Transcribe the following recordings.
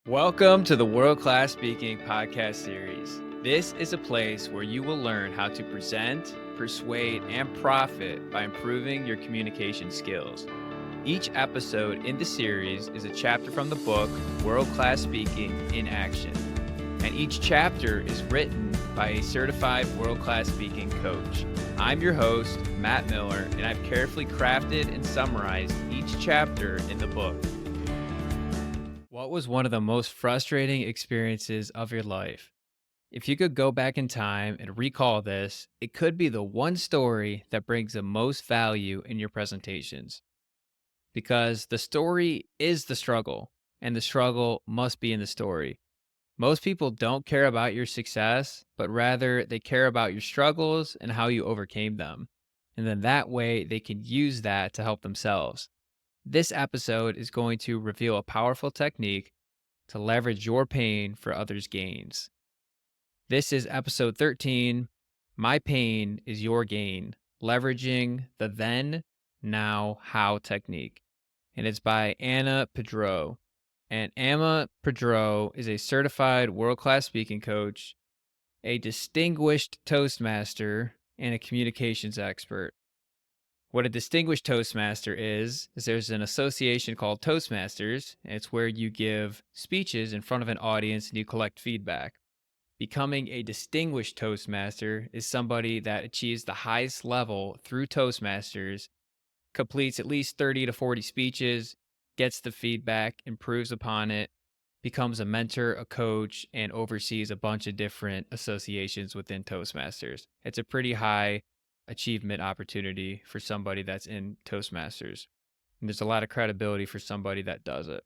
Welcome to the World Class Speaking podcast series. This is a place where you will learn how to present, persuade, and profit by improving your communication skills. Each episode in the series is a chapter from the book World Class Speaking in Action. And each chapter is written by a certified world class speaking coach. I'm your host, Matt Miller, and I've carefully crafted and summarized each chapter in the book. What was one of the most frustrating experiences of your life? If you could go back in time and recall this, it could be the one story that brings the most value in your presentations. Because the story is the struggle, and the struggle must be in the story. Most people don't care about your success, but rather they care about your struggles and how you overcame them. And then that way they can use that to help themselves. This episode is going to reveal a powerful technique to leverage your pain for others' gains. This is episode 13. My pain is your gain, leveraging the then, now, how technique. And it's by Anna Pedro. And Anna Pedro is a certified world class speaking coach, a distinguished Toastmaster, and a communications expert. What a distinguished Toastmaster is there's an association called Toastmasters, and it's where you give speeches in front of an audience and you collect feedback. Becoming a distinguished Toastmaster is somebody that achieves the highest level through Toastmasters, completes at least 30 to 40 speeches, gets the feedback, improves upon it, becomes a mentor, a coach, and oversees a bunch of different associations within Toastmasters. It's a pretty high achievement opportunity for somebody that's in Toastmasters. And there's a lot of credibility for somebody that does it.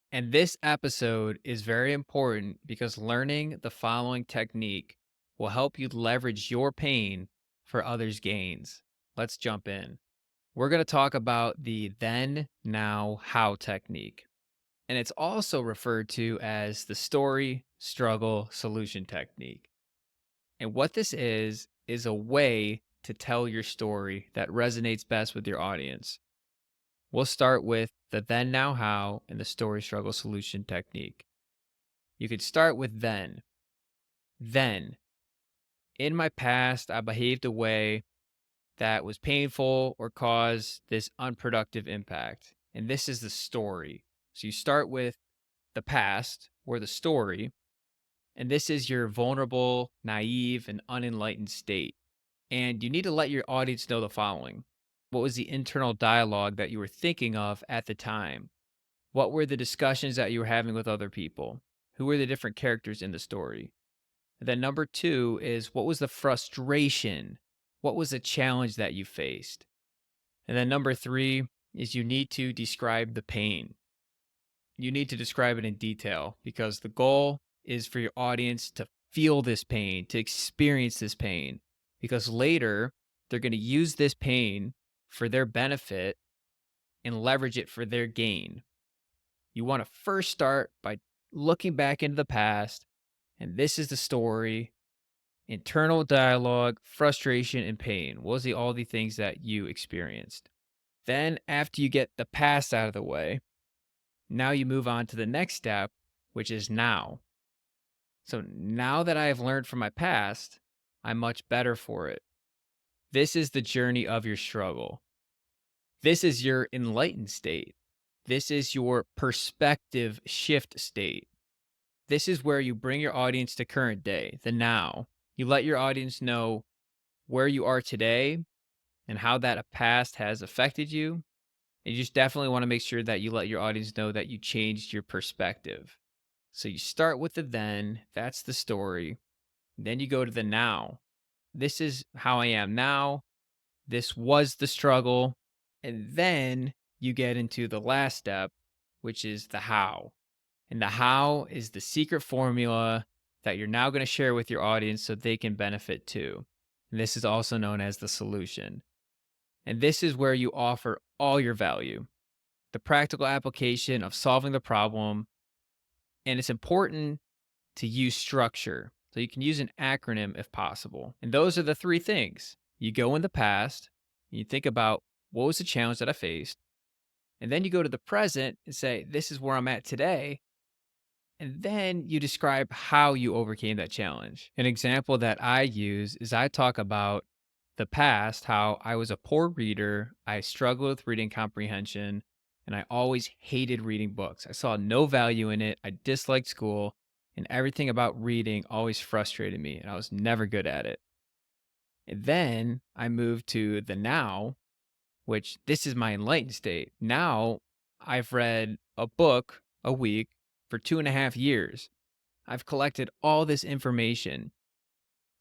And this episode is very important because learning the following technique will help you leverage your pain for others' gains. Let's jump in. We're going to talk about the then, now, how technique. And it's also referred to as the story, struggle, solution technique. And what this is a way to tell your story that resonates best with your audience. We'll start with the then, now, how, and the story, struggle, solution technique. You could start with then. Then, in my past, I behaved a way that was painful or caused this unproductive impact. And this is the story. So you start with the past or the story, and this is your vulnerable, naive, and unenlightened state. And you need to let your audience know the following. What was the internal dialogue that you were thinking of at the time? What were the discussions that you were having with other people? Who were the different characters in the story? And then number 2 is what was the frustration? What was the challenge that you faced? And then number 3 is you need to describe the pain. You need to describe it in detail because the goal is for your audience to feel this pain, to experience this pain, because later they're going to use this pain for their benefit and leverage it for their gain. You want to first start by looking back into the past, and this is the story, internal dialogue, frustration, and pain. What was all the things that you experienced? Then after you get the past out of the way, now you move on to the next step, which is now. So now that I have learned from my past, I'm much better for it. This is the journey of your struggle. This is your enlightened state. This is your perspective shift state. This is where you bring your audience to current day, the now. You let your audience know where you are today and how that past has affected you. And you just definitely want to make sure that you let your audience know that you changed your perspective. So you start with the then, that's the story. Then you go to the now. This is how I am now. This was the struggle. And then you get into the last step, which is the how. And the how is the secret formula that you're now going to share with your audience so they can benefit too. And this is also known as the solution. And this is where you offer all your value, the practical application of solving the problem. And it's important to use structure. So you can use an acronym if possible. And those are the 3 things. You go in the past, you think about what was the challenge that I faced, and then you go to the present and say, this is where I'm at today. And then you describe how you overcame that challenge. An example that I use is I talk about the past, how I was a poor reader, I struggled with reading comprehension, and I always hated reading books. I saw no value in it. I disliked school, and everything about reading always frustrated me, and I was never good at it. And then I moved to the now, which this is my enlightened state. Now I've read a book a week for 2.5 years. I've collected all this information.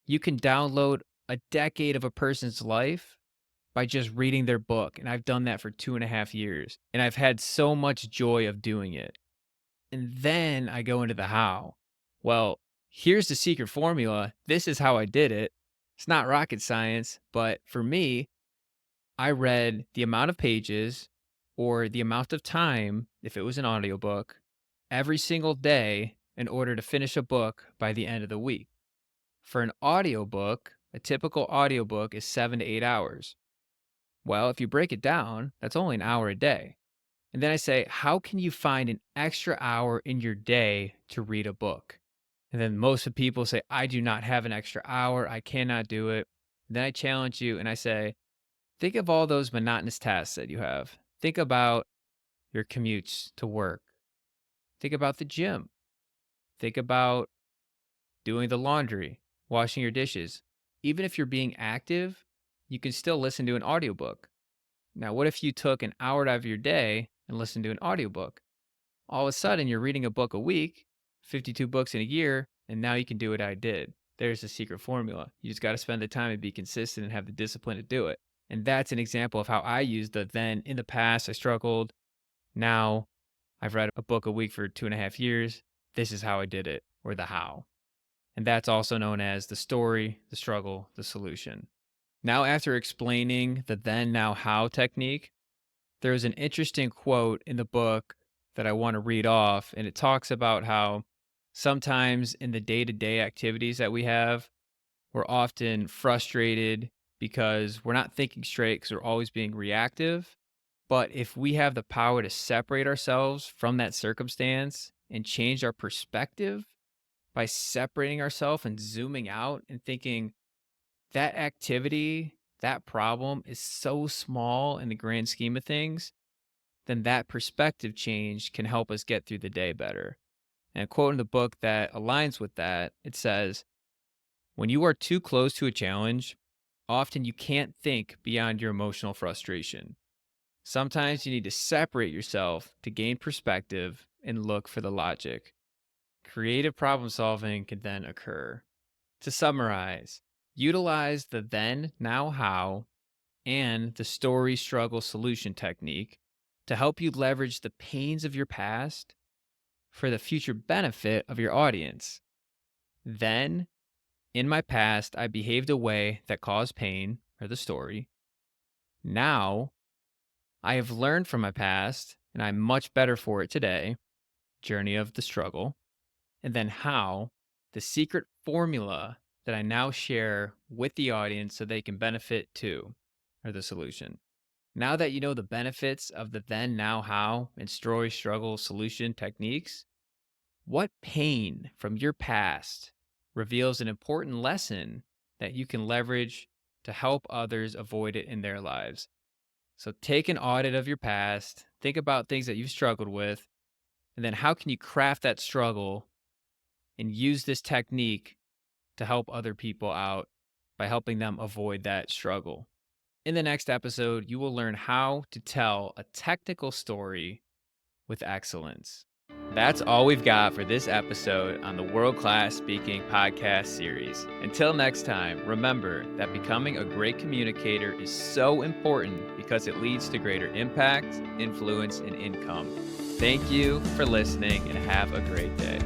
You can download a decade of a person's life by just reading their book. And I've done that for 2.5 years. And I've had so much joy of doing it. And then I go into the how. Well, here's the secret formula. This is how I did it. It's not rocket science, but for me, I read the amount of pages or the amount of time, if it was an audiobook, every single day in order to finish a book by the end of the week. For an audiobook, a typical audiobook is 7 to 8 hours. Well, if you break it down, that's only an hour a day. And then I say, how can you find an extra hour in your day to read a book? And then most of people say, I do not have an extra hour. I cannot do it. And then I challenge you and I say, think of all those monotonous tasks that you have. Think about your commutes to work. Think about the gym. Think about doing the laundry, washing your dishes. Even if you're being active, you can still listen to an audiobook. Now, what if you took an hour out of your day and listened to an audiobook? All of a sudden, you're reading a book a week, 52 books in a year, and now you can do what I did. There's the secret formula. You just got to spend the time and be consistent and have the discipline to do it. And that's an example of how I used the then. In the past, I struggled. Now, I've read a book a week for 2.5 years. This is how I did it, or the how. And that's also known as the story, the struggle, the solution. Now, after explaining the then, now, how technique, there's an interesting quote in the book that I want to read off. And it talks about how sometimes in the day-to-day activities that we have, we're often frustrated because we're not thinking straight because we're always being reactive. But if we have the power to separate ourselves from that circumstance and change our perspective by separating ourselves and zooming out and thinking that activity, that problem is so small in the grand scheme of things, then that perspective change can help us get through the day better. And a quote in the book that aligns with that, it says, when you are too close to a challenge, often you can't think beyond your emotional frustration. Sometimes you need to separate yourself to gain perspective and look for the logic. Creative problem solving can then occur. To summarize, utilize the then, now, how, and the story, struggle, solution technique to help you leverage the pains of your past for the future benefit of your audience. Then, in my past, I behaved a way that caused pain, or the story. Now, I have learned from my past, and I'm much better for it today. Journey of the struggle. And then how, the secret formula that I now share with the audience so they can benefit too, or the solution. Now that you know the benefits of the then, now, how, and story, struggle, solution techniques, what pain from your past reveals an important lesson that you can leverage to help others avoid it in their lives? So take an audit of your past, think about things that you've struggled with, and then how can you craft that struggle and use this technique to help other people out by helping them avoid that struggle. In the next episode, you will learn how to tell a technical story with excellence. That's all we've got for this episode on the World Class Speaking podcast series. Until next time, remember that becoming a great communicator is so important because it leads to greater impact, influence, and income. Thank you for listening and have a great day.